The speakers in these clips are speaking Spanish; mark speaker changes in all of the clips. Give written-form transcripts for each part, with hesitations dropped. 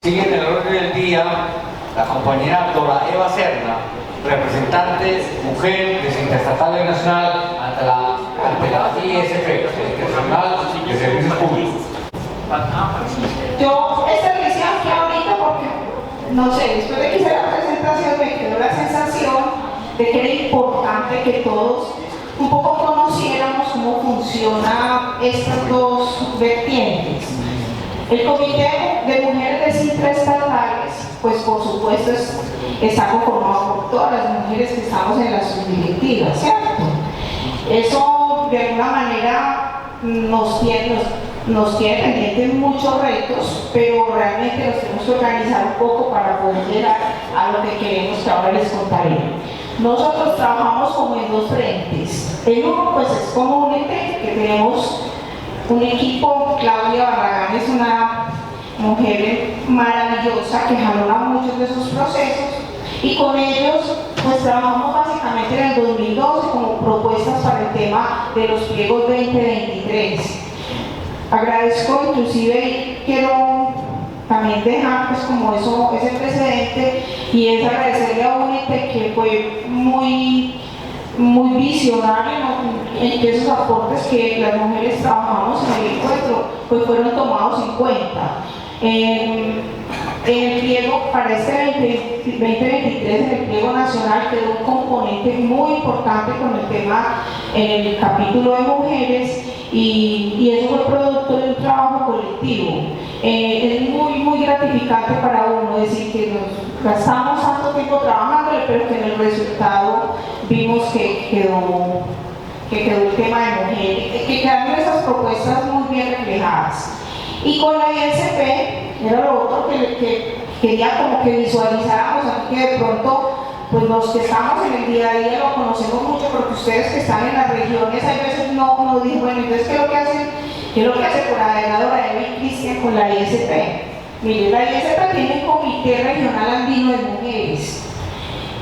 Speaker 1: Sigue en el orden del día la compañera Dora Eva Serna, representante mujer de Interestatal y Nacional ante la ISP, Internacional de Servicios Públicos.
Speaker 2: Yo esta recién aquí ahorita porque, no sé, después de que hice la presentación me quedó la sensación de que era importante que todos un poco conociéramos cómo funcionan estas dos vertientes. El Comité de Mujeres Intraestatales, pues por supuesto está conformado por todas las mujeres que estamos en la subdirectiva, ¿cierto? Eso de alguna manera nos tiene pendientes muchos retos, pero realmente nos tenemos que organizar un poco para poder llegar a lo que queremos, que ahora les contaré. Nosotros trabajamos como en dos frentes. El uno pues es como un ente que tenemos un equipo. Claudia Barragán es una mujer maravillosa que jalona muchos de esos procesos y con ellos pues trabajamos básicamente en el 2012 como propuestas para el tema de los pliegos 2023. Agradezco, inclusive y quiero también dejar pues como ese precedente, y es agradecerle a UNITE que fue muy visionario, ¿no? En que esos aportes que las mujeres trabajamos en el encuentro pues fueron tomados en cuenta. En el pliego para este 2023, en el pliego nacional, quedó un componente muy importante con el tema en el capítulo de mujeres, y eso fue producto de un trabajo colectivo. Es muy gratificante para uno decir que nos gastamos tanto tiempo trabajándole, pero que en el resultado vimos que quedó el tema de mujeres, que quedaron esas propuestas muy bien reflejadas. Y con la ISP era lo otro que quería como que visualizáramos aquí, que de pronto pues los que estamos en el día a día lo conocemos mucho, porque ustedes que están en las regiones a veces no dicen, bueno, entonces ¿qué es lo que hace por la Dora Eva y Cristian con la ISP? Mire, la ISP tiene un comité regional andino de mujeres,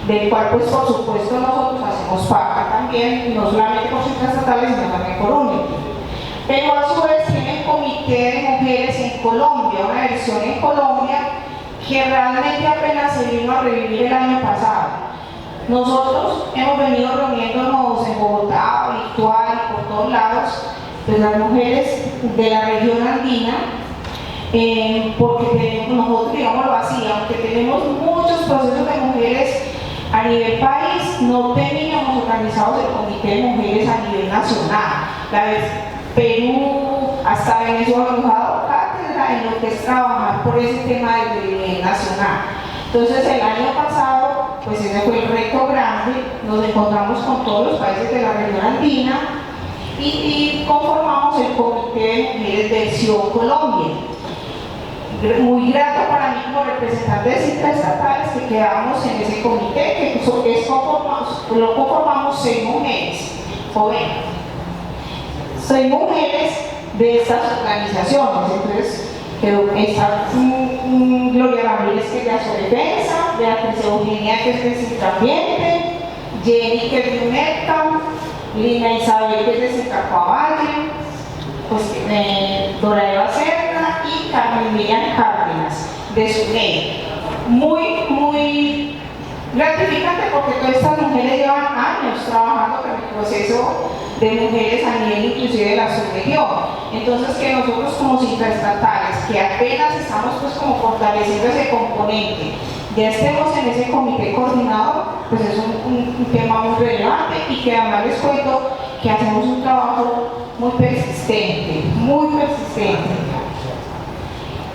Speaker 2: del cual pues por supuesto nosotros hacemos parte también, no solamente por Intraestatales, sino también por UNITE. Pero a su vez tiene el comité de mujeres en Colombia, una versión en Colombia que realmente apenas se vino a revivir el año pasado. Nosotros hemos venido reuniéndonos en Bogotá, virtual y por todos lados, pues las mujeres de la región andina, porque nosotros, digámoslo así, aunque tenemos muchos procesos de mujeres a nivel país, no teníamos organizados el comité de mujeres a nivel nacional. La vez Perú, hasta Venezuela nos ha dado cátedra en lo que es trabajar por ese tema del nivel nacional. Entonces el año pasado, pues ese fue el reto grande, nos encontramos con todos los países de la región andina y conformamos el comité de mujeres versión Colombia. Muy grato para mí como representantes intraestatales que quedamos en ese comité, lo conformamos 6 mujeres jóvenes. 6 mujeres de estas organizaciones. Entonces está Gloria Ramírez, que es de Asodefensa, Beatriz Eugenia, que es de Centroambiente, Jenny, que es de UNEDCA, Lina Isabel, que es de Centroavalle, pues Dora Eva Serna y Carmen Miriam Cárdenas de SUNED. Muy gratificante, porque todas estas mujeres llevan años trabajando con el proceso de mujeres a nivel inclusive de la subregión. Entonces que nosotros como intraestatales, que apenas estamos pues como fortaleciendo ese componente, ya estemos en ese comité coordinador, pues es un tema muy relevante, y que además les cuento que hacemos un trabajo muy persistente.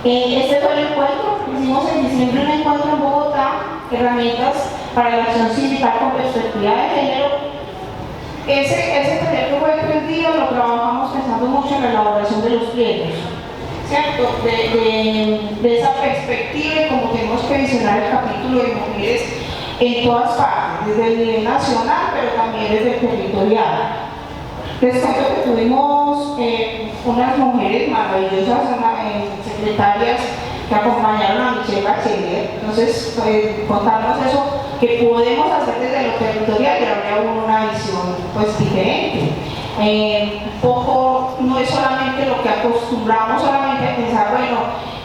Speaker 2: Este fue el encuentro, hicimos en diciembre un encuentro en Bogotá, herramientas para la acción sindical con perspectiva de género. Ese taller que fue de 3 días lo trabajamos pensando mucho en la elaboración de los pliegos, ¿cierto? De esa perspectiva, y como tenemos que visionar el capítulo de mujeres en todas partes, desde el nivel nacional, pero también desde el territorial. Les cuento que tuvimos unas mujeres maravillosas, secretarias, que acompañaron a Michelle Bachelet. Entonces, contarnos eso, que podemos hacer desde lo territorial, y habría una visión pues diferente. Un poco, no es solamente lo que acostumbramos solamente a pensar, bueno,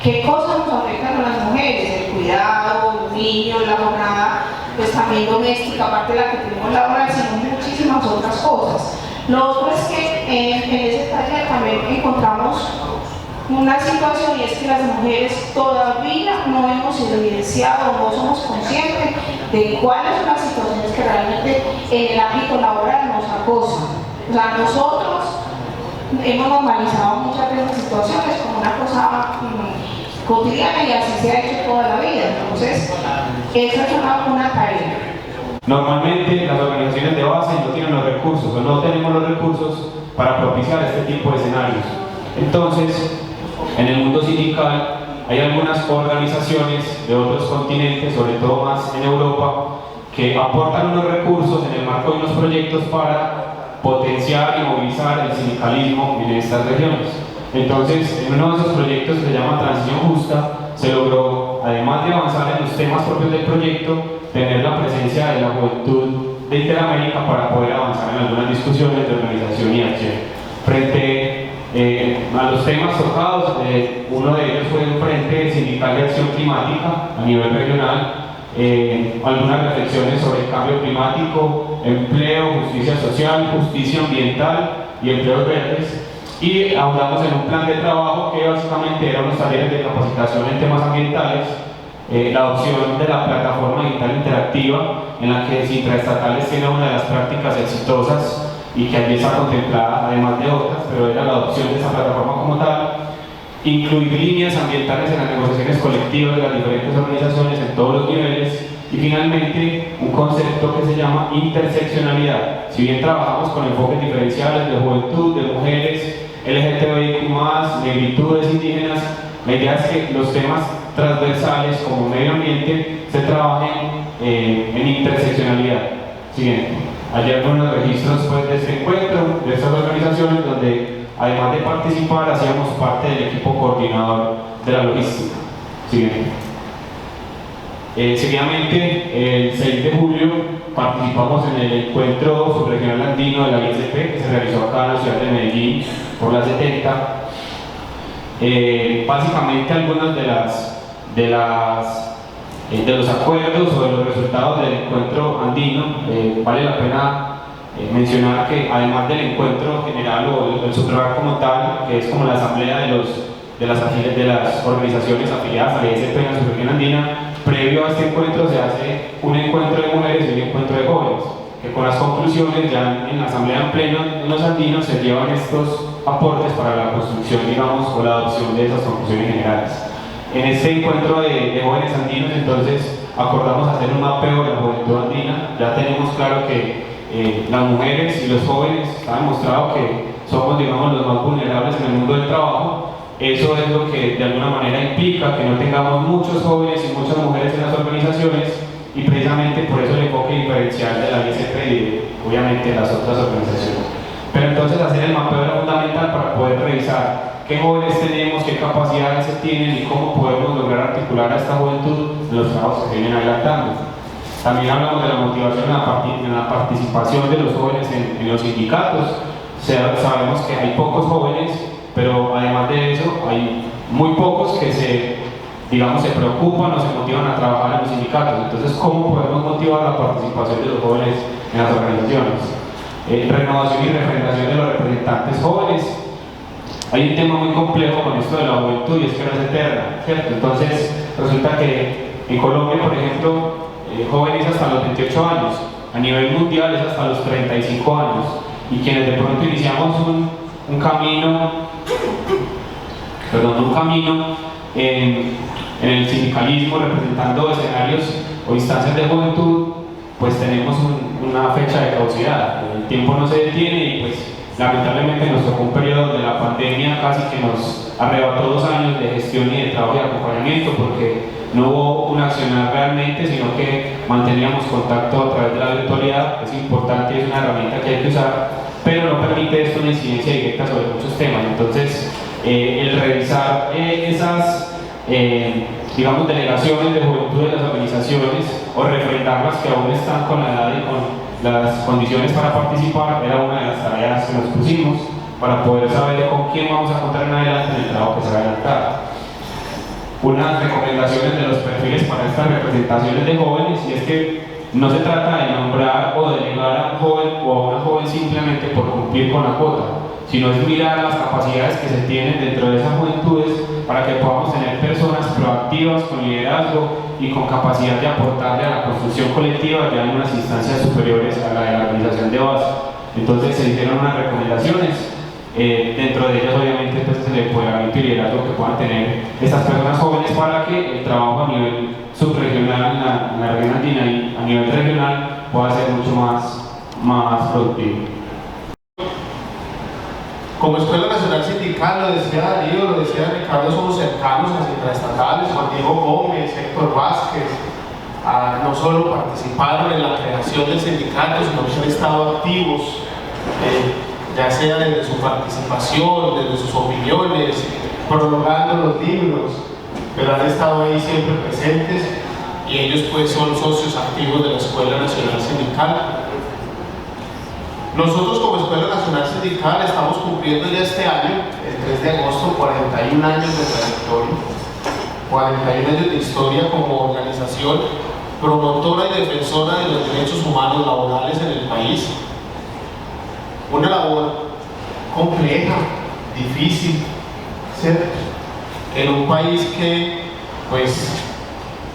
Speaker 2: qué cosas nos afectan a las mujeres, mujeres, el cuidado, los niños, la jornada pues también doméstica, aparte de la que tenemos laboral, sino muchísimas otras cosas. Lo otro es que en ese taller también encontramos una situación, y es que las mujeres todavía no hemos evidenciado o no somos conscientes de cuáles son las situaciones que realmente en el ámbito laboral nos acosan. O sea, nosotros hemos normalizado muchas de esas situaciones como una cosa cotidiana, y así se ha hecho toda la vida. Entonces, esa es una tarea.
Speaker 3: Normalmente las organizaciones de base no tienen los recursos o no tenemos los recursos para propiciar este tipo de escenarios. Entonces, en el mundo sindical hay algunas organizaciones de otros continentes, sobre todo más en Europa, que aportan unos recursos en el marco de unos proyectos para potenciar y movilizar el sindicalismo en estas regiones. Entonces, en uno de esos proyectos que se llama Transición Justa, se logró, además de avanzar en los temas propios del proyecto, tener la presencia de la juventud de Interamérica para poder avanzar en algunas discusiones de organización y acción. Frente a los temas tocados, uno de ellos fue el Frente Sindical de Acción Climática a nivel regional, algunas reflexiones sobre el cambio climático, empleo, justicia social, justicia ambiental y empleos verdes. Y hablamos en un plan de trabajo que básicamente eran unos talleres de capacitación en temas ambientales, la adopción de la plataforma digital interactiva, en la que Intraestatales tiene una de las prácticas exitosas y que allí está contemplada, además de otras, pero era la adopción de esa plataforma como tal, incluir líneas ambientales en las negociaciones colectivas de las diferentes organizaciones en todos los niveles, y finalmente un concepto que se llama interseccionalidad. Si bien trabajamos con enfoques diferenciales de juventud, de mujeres, LGTBIQ+, negritudes, indígenas, la idea es que los temas transversales como medio ambiente se trabajen en interseccionalidad. Siguiente. Hay algunos registros pues, de este encuentro, de estas organizaciones, donde además de participar, hacíamos parte del equipo coordinador de la logística. Siguiente. Seguidamente, el 6 de julio participamos en el encuentro subregional andino de la ISP, que se realizó acá en la ciudad de Medellín por la 70. Básicamente algunos de los acuerdos o de los resultados del encuentro andino, vale la pena mencionar que además del encuentro general o el subregional como tal, que es como la asamblea de las organizaciones afiliadas a la ISP en la subregión andina, previo a este encuentro se hace un encuentro de mujeres y un encuentro de jóvenes, que con las conclusiones ya en la asamblea en pleno en los andinos se llevan estos aportes para la construcción, digamos, o la adopción de esas conclusiones generales. En este encuentro de jóvenes andinos, entonces, acordamos hacer un mapeo de la juventud andina. Ya tenemos claro que las mujeres y los jóvenes han demostrado que somos, digamos, los más vulnerables en el mundo del trabajo. Eso es lo que de alguna manera implica que no tengamos muchos jóvenes y muchas mujeres en las organizaciones, y precisamente por eso el enfoque diferencial de la ISP y obviamente de las otras organizaciones. Pero entonces hacer el mapeo era fundamental para poder revisar qué jóvenes tenemos, qué capacidades se tienen y cómo podemos lograr articular a esta juventud en los trabajos que se vienen adelantando. También hablamos de la motivación en la participación de los jóvenes en los sindicatos. Sabemos que hay pocos jóvenes, pero además de eso hay muy pocos que se preocupan o se motivan a trabajar en los sindicatos. Entonces, ¿cómo podemos motivar la participación de los jóvenes en las organizaciones? Renovación y regeneración de los representantes jóvenes. Hay un tema muy complejo con esto de la juventud, y es que no es eterna, ¿cierto? Entonces, resulta que en Colombia, por ejemplo, jóvenes hasta los 28 años, a nivel mundial es hasta los 35 años, y quienes de pronto iniciamos un camino en el sindicalismo representando escenarios o instancias de juventud, pues tenemos una fecha de caducidad. El tiempo no se detiene y pues lamentablemente nos tocó un periodo de la pandemia casi que nos arrebató 2 años de gestión y de trabajo y acompañamiento, porque no hubo un accionar realmente, sino que manteníamos contacto a través de la virtualidad. Es importante, es una herramienta que hay que usar, pero no permite esto una incidencia directa sobre muchos temas. Entonces, el revisar esas delegaciones de juventud de las organizaciones o refrendarlas que aún están con la edad y con las condiciones para participar era una de las tareas que nos pusimos para poder saber con quién vamos a contar en adelante en el trabajo que se va a adelantar. unas recomendaciones de los perfiles para estas representaciones de jóvenes, y es que no se trata de nombrar o delegar a un joven o a una joven simplemente por cumplir con la cuota, sino es mirar las capacidades que se tienen dentro de esas juventudes para que podamos tener personas proactivas, con liderazgo y con capacidad de aportarle a la construcción colectiva ya en unas instancias superiores a la de la organización de base. Entonces se hicieron unas recomendaciones, dentro de ellas obviamente pues, se le puede dar el liderazgo que puedan tener estas personas jóvenes para que el trabajo a nivel subregional en la región andina y a nivel regional pueda ser mucho más productivo.
Speaker 4: Como Escuela Nacional Sindical, lo decía Darío, lo decía Ricardo, somos cercanos a intraestatales, Juan Diego Gómez, Héctor Vázquez, no solo participaron en la creación del sindicato, sino que han estado activos, ya sea desde su participación, desde sus opiniones, prolongando los libros, pero han estado ahí siempre presentes, y ellos pues son socios activos de la Escuela Nacional Sindical. Nosotros como Escuela Nacional Sindical estamos cumpliendo ya este año, el 3 de agosto, 41 años de trayectoria, 41 años de historia como organización promotora y defensora de los derechos humanos laborales en el país. Una labor compleja, difícil, ¿cierto? En un país que, pues,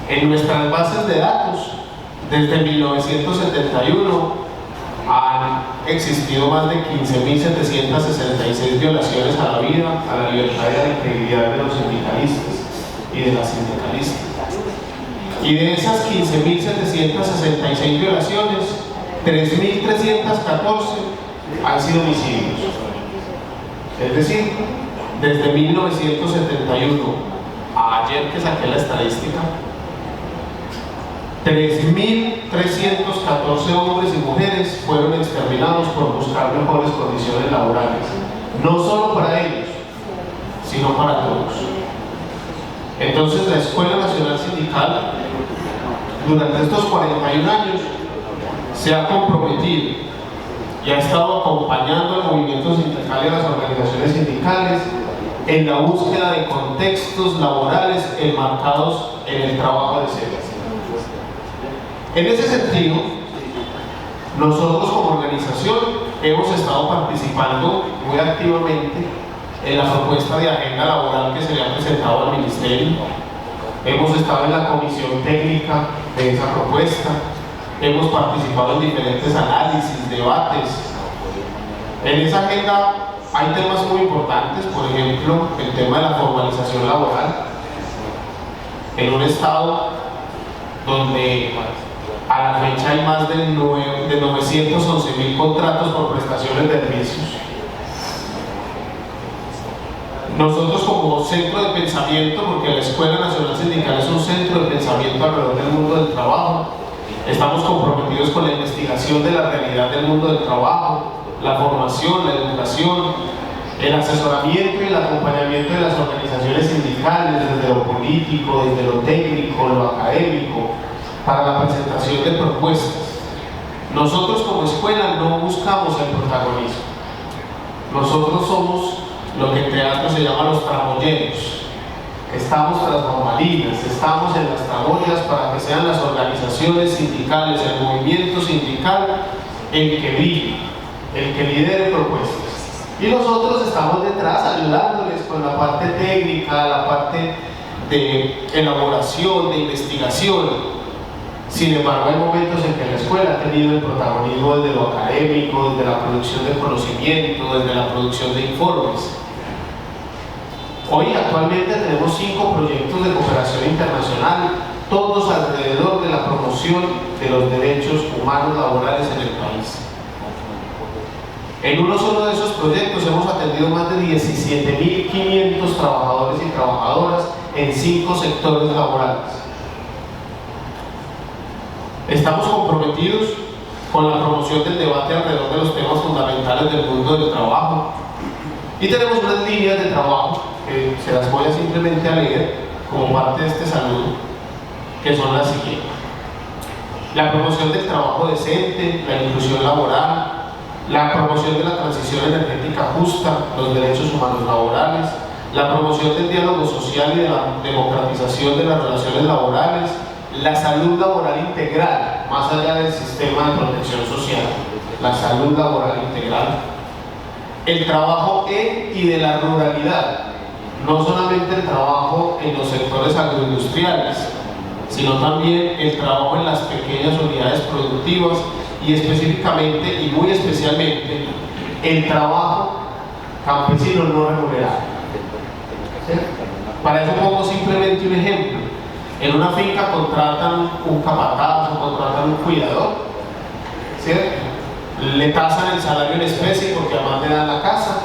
Speaker 4: en nuestras bases de datos, desde 1971, han existido más de 15.766 violaciones a la vida, a la libertad y a la integridad de los sindicalistas y de las sindicalistas. Y de esas 15.766 violaciones, 3.314 han sido homicidios. Es decir, desde 1971 a ayer que saqué la estadística, 3.314 hombres y mujeres fueron exterminados por buscar mejores condiciones laborales, no solo para ellos, sino para todos. Entonces la Escuela Nacional Sindical, durante estos 41 años, se ha comprometido y ha estado acompañando al movimiento sindical y a las organizaciones sindicales en la búsqueda de contextos laborales enmarcados en el trabajo decente. En ese sentido, nosotros como organización hemos estado participando muy activamente en la propuesta de agenda laboral que se le ha presentado al Ministerio. Hemos estado en la comisión técnica de esa propuesta, hemos participado en diferentes análisis, debates. En esa agenda hay temas muy importantes, por ejemplo, el tema de la formalización laboral, en un estado donde a la fecha hay más de 911.000 contratos por prestaciones de servicios. Nosotros como centro de pensamiento, porque la Escuela Nacional Sindical es un centro de pensamiento alrededor del mundo del trabajo, estamos comprometidos con la investigación de la realidad del mundo del trabajo, la formación, la educación, el asesoramiento y el acompañamiento de las organizaciones sindicales, desde lo político, desde lo técnico, lo académico, para la presentación de propuestas. Nosotros como escuela no buscamos el protagonismo. Nosotros somos lo que en teatro se llama los tramoyeros. Estamos tras bambalinas, estamos en las tramoyas para que sean las organizaciones sindicales, el movimiento sindical, el que brille, el que lidere propuestas. Y nosotros estamos detrás ayudándoles con la parte técnica, la parte de elaboración, de investigación. Sin embargo, hay momentos en que la escuela ha tenido el protagonismo desde lo académico, desde la producción de conocimiento, desde la producción de informes. Hoy actualmente tenemos 5 proyectos de cooperación internacional, todos alrededor de la promoción de los derechos humanos laborales en el país. En uno solo de esos proyectos hemos atendido más de 17.500 trabajadores y trabajadoras en 5 sectores laborales. Estamos comprometidos con la promoción del debate alrededor de los temas fundamentales del mundo del trabajo y tenemos unas líneas de trabajo que se las voy a simplemente a leer como parte de este saludo, que son las siguientes: la promoción del trabajo decente, la inclusión laboral, la promoción de la transición energética justa, los derechos humanos laborales, la promoción del diálogo social y de la democratización de las relaciones laborales, la salud laboral integral, más allá del sistema de protección social, la salud laboral integral, el trabajo en y de la ruralidad, no solamente el trabajo en los sectores agroindustriales, sino también el trabajo en las pequeñas unidades productivas y específicamente y muy especialmente el trabajo campesino no remunerado. ¿Sí? Para eso pongo simplemente un ejemplo. En una finca contratan un capataz o contratan un cuidador, ¿cierto? Le tasan el salario en especie porque además le dan la casa,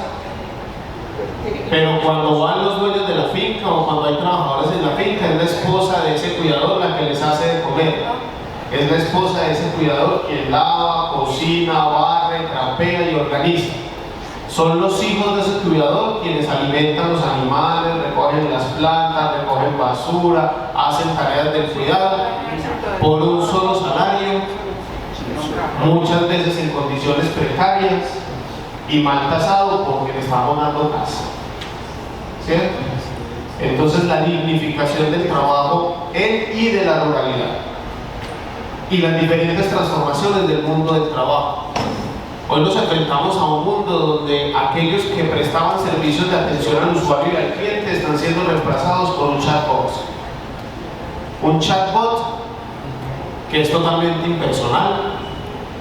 Speaker 4: pero cuando van los dueños de la finca o cuando hay trabajadores en la finca, es la esposa de ese cuidador la que les hace de comer, es la esposa de ese cuidador quien lava, cocina, barre, trapea y organiza. Son los hijos de ese cuidador quienes alimentan los animales, recogen las plantas, recogen basura, hacen tareas del cuidado por un solo salario, muchas veces en condiciones precarias y mal tasado porque le estamos dando casa. ¿Cierto? Entonces la dignificación del trabajo en y de la ruralidad y las diferentes transformaciones del mundo del trabajo. Hoy nos enfrentamos a un mundo donde aquellos que prestaban servicios de atención al usuario y al cliente están siendo reemplazados por un chatbot. Un chatbot que es totalmente impersonal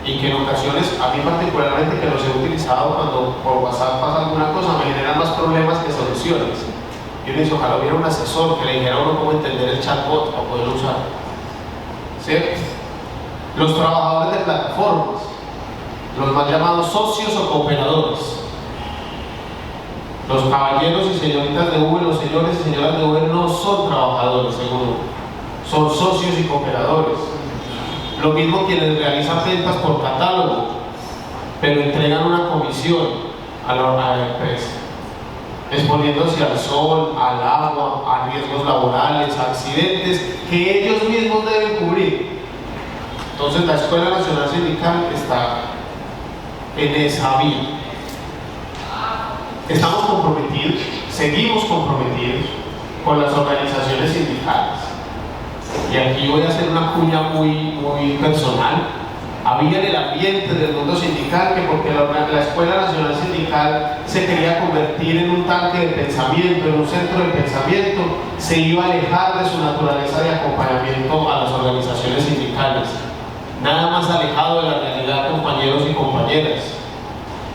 Speaker 4: y que en ocasiones, a mí particularmente que los he utilizado cuando por WhatsApp pasa alguna cosa, me generan más problemas que soluciones. Yo les digo, ojalá hubiera un asesor que le dijera a uno cómo entender el chatbot para poderlo usar. ¿Cierto? Los trabajadores de plataformas, los más llamados socios o cooperadores. Los caballeros y señoritas de Uber, los señores y señoras de Uber no son trabajadores, según son socios y cooperadores. Lo mismo quienes realizan ventas por catálogo, pero entregan una comisión a la empresa, exponiéndose al sol, al agua, a riesgos laborales, a accidentes que ellos mismos deben cubrir. Entonces la Escuela Nacional Sindical está en esa vía. Estamos comprometidos, seguimos comprometidos con las organizaciones sindicales. Y aquí voy a hacer una cuña muy personal. Había en el ambiente del mundo sindical que porque la Escuela Nacional Sindical se quería convertir en un tanque de pensamiento, en un centro de pensamiento, se iba a alejar de su naturaleza de acompañamiento a las organizaciones sindicales. Nada más alejado de la realidad, compañeros y compañeras.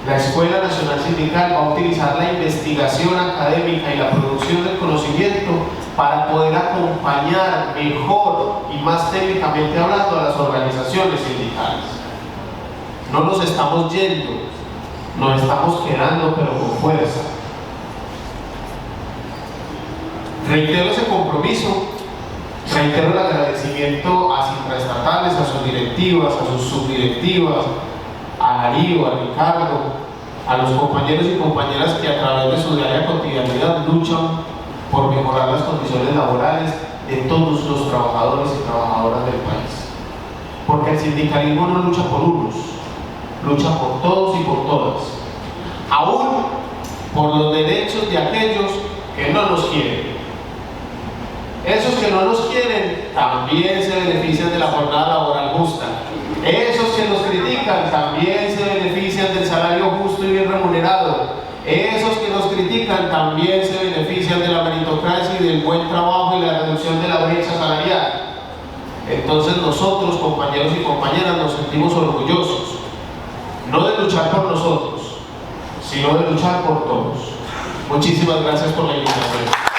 Speaker 4: La Escuela Nacional Sindical va a utilizar la investigación académica y la producción del conocimiento para poder acompañar mejor y más técnicamente hablando a las organizaciones sindicales. No nos estamos yendo, nos estamos quedando, pero con fuerza. Reitero ese compromiso, reitero el agradecimiento a intraestatales, a sus directivas, a sus subdirectivas, a Darío, a Ricardo, a los compañeros y compañeras que a través de su diaria cotidianidad luchan por mejorar las condiciones laborales de todos los trabajadores y trabajadoras del país. Porque el sindicalismo no lucha por unos, lucha por todos y por todas. Aún por los derechos de aquellos que no nos quieren. Esos que no nos quieren también se benefician de la jornada laboral justa. Esos que nos critican también se benefician del salario justo y bien remunerado. Esos que nos critican también se benefician de la meritocracia y del buen trabajo y la reducción de la brecha salarial. Entonces nosotros, compañeros y compañeras, nos sentimos orgullosos, no de luchar por nosotros, sino de luchar por todos. Muchísimas gracias por la invitación.